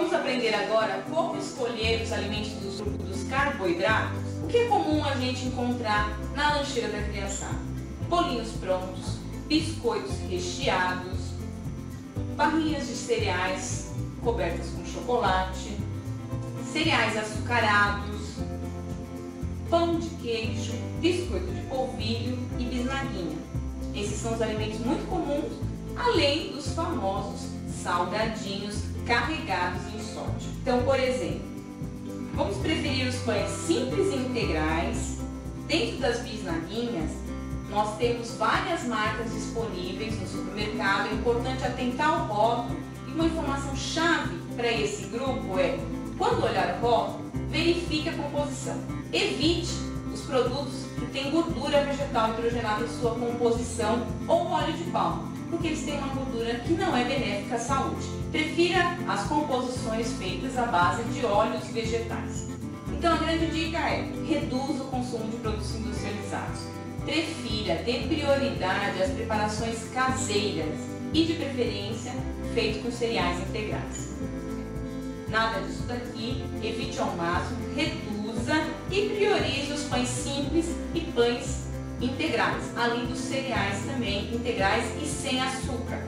Vamos aprender agora como escolher os alimentos do grupo dos carboidratos. O que é comum a gente encontrar na lancheira da criançada? Bolinhos prontos, biscoitos recheados, barrinhas de cereais cobertas com chocolate, cereais açucarados, pão de queijo, biscoito de polvilho e bisnaguinha. Esses são os alimentos muito comuns, além dos famosos salgadinhos carregados em sódio. Então, por exemplo, vamos preferir os pães simples e integrais. Dentro das bisnaguinhas, nós temos várias marcas disponíveis no supermercado. É importante atentar ao rótulo. E uma informação chave para esse grupo é, quando olhar o rótulo, verifique a composição. Evite os produtos que têm gordura vegetal hidrogenada em sua composição ou óleo de palma, porque eles têm uma gordura que não é benéfica à saúde. Prefira as composições feitas à base de óleos vegetais. Então a grande dica é, reduza o consumo de produtos industrializados. Prefira, dê prioridade às preparações caseiras e de preferência feitos com cereais integrais. Nada disso daqui, evite ao máximo, reduza e priorize os pães simples e pães integrais, além dos cereais também integrais e sem açúcar.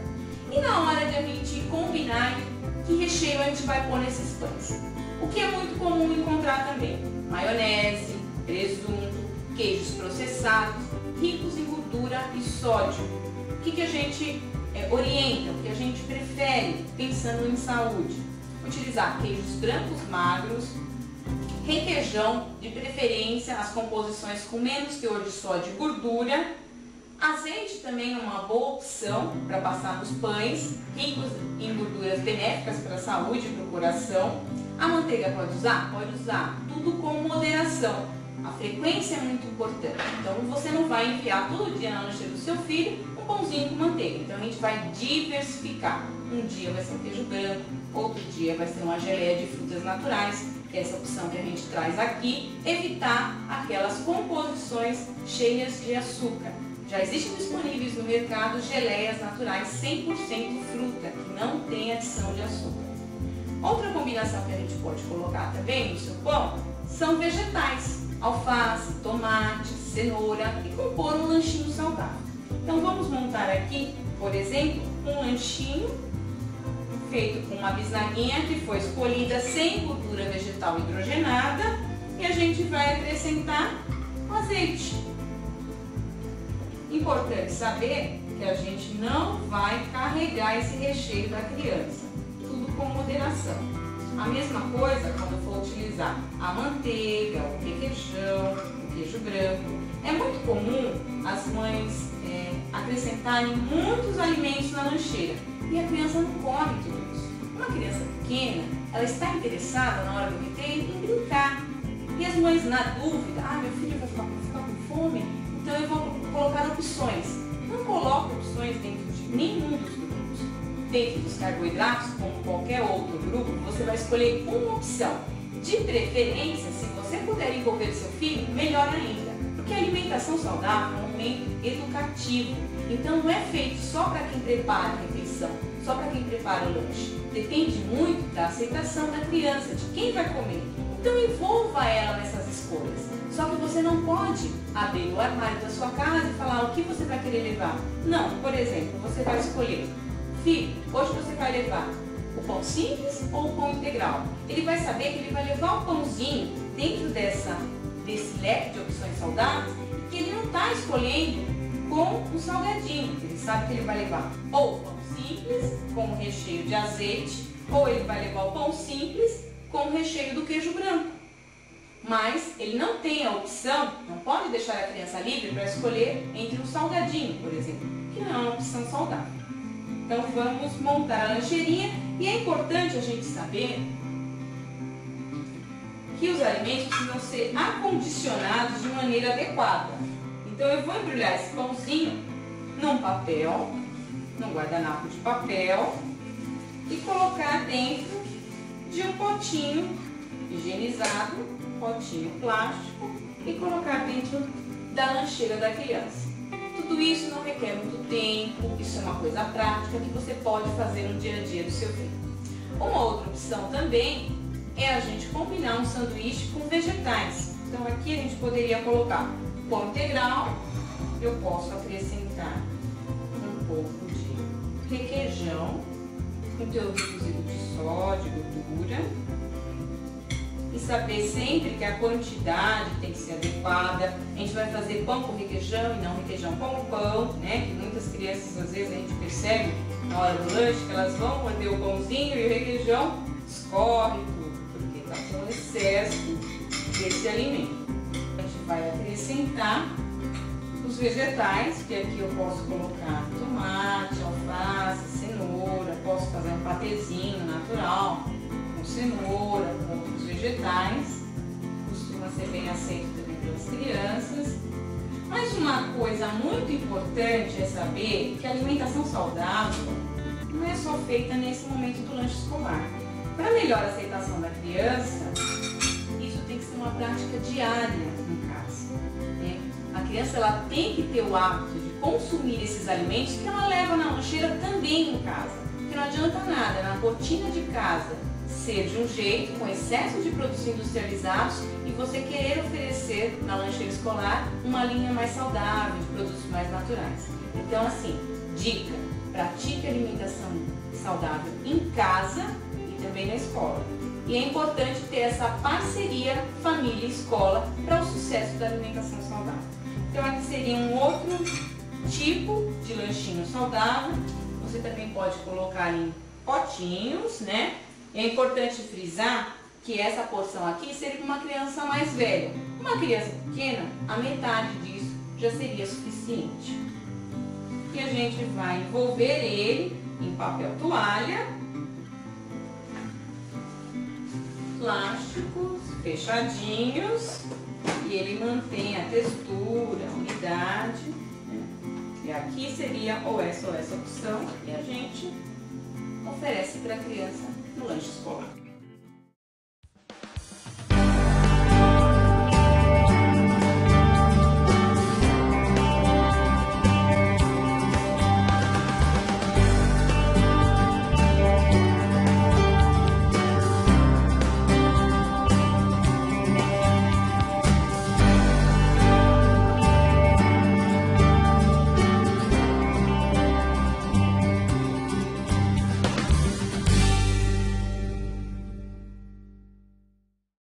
E na hora de a gente combinar que recheio a gente vai pôr nesses pães? O que é muito comum encontrar também? Maionese, presunto, queijos processados, ricos em gordura e sódio. O que a gente orienta, o que a gente prefere pensando em saúde? Utilizar queijos brancos magros, requeijão, de preferência as composições com menos teor de sódio e gordura. Azeite também é uma boa opção para passar nos pães, ricos em gorduras benéficas para a saúde e para o coração. A manteiga pode usar? Pode usar, tudo com moderação. A frequência é muito importante, então você não vai enfiar todo dia na lancheira do seu filho um pãozinho com manteiga. Então a gente vai diversificar. Um dia vai ser um queijo branco, outro dia vai ser uma geleia de frutas naturais. Essa opção que a gente traz aqui, evitar aquelas composições cheias de açúcar. Já existem disponíveis no mercado geleias naturais 100% fruta, que não tem adição de açúcar. Outra combinação que a gente pode colocar também no seu pão são vegetais, alface, tomate, cenoura, e compor um lanchinho saudável. Então vamos montar aqui, por exemplo, um lanchinho feito com uma bisnaguinha que foi escolhida sem gordura vegetal hidrogenada, e a gente vai acrescentar o azeite. Importante saber que a gente não vai carregar esse recheio da criança, tudo com moderação. A mesma coisa quando for utilizar a manteiga, o requeijão, o queijo branco. É muito comum as mães acrescentarem muitos alimentos na lancheira e a criança não come tudo isso. Uma criança pequena, ela está interessada na hora do recreio em brincar. E as mães, na dúvida, meu filho vai ficar com fome, então eu vou colocar opções. Não coloque opções dentro de nenhum dos grupos. Dentro dos carboidratos, como qualquer outro grupo, você vai escolher uma opção. De preferência, se você puder envolver seu filho, melhor ainda. Porque a alimentação saudável é um momento educativo. Então não é feito só para quem prepara a refeição, só para quem prepara o lanche. Depende muito da aceitação da criança, de quem vai comer. Então envolva ela nessas escolhas. Só que você não pode abrir o armário da sua casa e falar o que você vai querer levar. Não, por exemplo, você vai escolher: filho, hoje você vai levar o pão simples ou o pão integral? Ele vai saber que ele vai levar o pãozinho dentro desse leque de opções saudáveis e que ele não está escolhendo com um salgadinho. Ele sabe que ele vai levar ou o pão simples com o recheio de azeite, ou ele vai levar o pão simples com o recheio do queijo branco. Mas ele não tem a opção, não pode deixar a criança livre para escolher entre um salgadinho, por exemplo, que não é uma opção saudável. Então vamos montar a lancheirinha, e é importante a gente saber que os alimentos precisam ser acondicionados de maneira adequada. Então eu vou embrulhar esse pãozinho num papel, num guardanapo de papel, e colocar dentro de um potinho higienizado, um potinho plástico, e colocar dentro da lancheira da criança. Tudo isso não requer muito tempo, isso é uma coisa prática que você pode fazer no dia a dia do seu filho. Uma outra opção também é a gente combinar um sanduíche com vegetais. Então aqui a gente poderia colocar pão integral, eu posso acrescentar um pouco de requeijão, conteúdo reduzido de sódio, gordura, e saber sempre que a quantidade tem que ser adequada. A gente vai fazer pão com requeijão e não requeijão com o pão, né? Que muitas crianças às vezes a gente percebe na hora do lanche que elas vão morder o pãozinho e o requeijão escorre tudo, porque está com excesso desse alimento. A gente vai acrescentar os vegetais, que aqui eu posso colocar tomate, alface, cenoura, posso fazer um patezinho natural com cenoura, com outros vegetais, costuma ser bem aceito também pelas crianças. Mas uma coisa muito importante é saber que a alimentação saudável não é só feita nesse momento do lanche escolar. Para melhor aceitação da criança, isso tem que ser uma prática diária em casa, né? A criança ela tem que ter o hábito de consumir esses alimentos que ela leva na lancheira também em casa. Porque não adianta nada na rotina de casa ser de um jeito, com excesso de produtos industrializados, e você querer oferecer na lancheira escolar uma linha mais saudável, de produtos mais naturais. Então, assim, dica, pratique alimentação saudável em casa e também na escola. E é importante ter essa parceria família e escola para o sucesso da alimentação saudável. Então, aqui seria um outro tipo de lanchinho saudável. Você também pode colocar em potinhos, né? É importante frisar que essa porção aqui seria para uma criança mais velha. Uma criança pequena, a metade disso já seria suficiente. E a gente vai envolver ele em papel toalha, plásticos fechadinhos, e ele mantém a textura, a umidade, né? E aqui seria ou essa opção que a gente oferece para a criança no lanche escolar.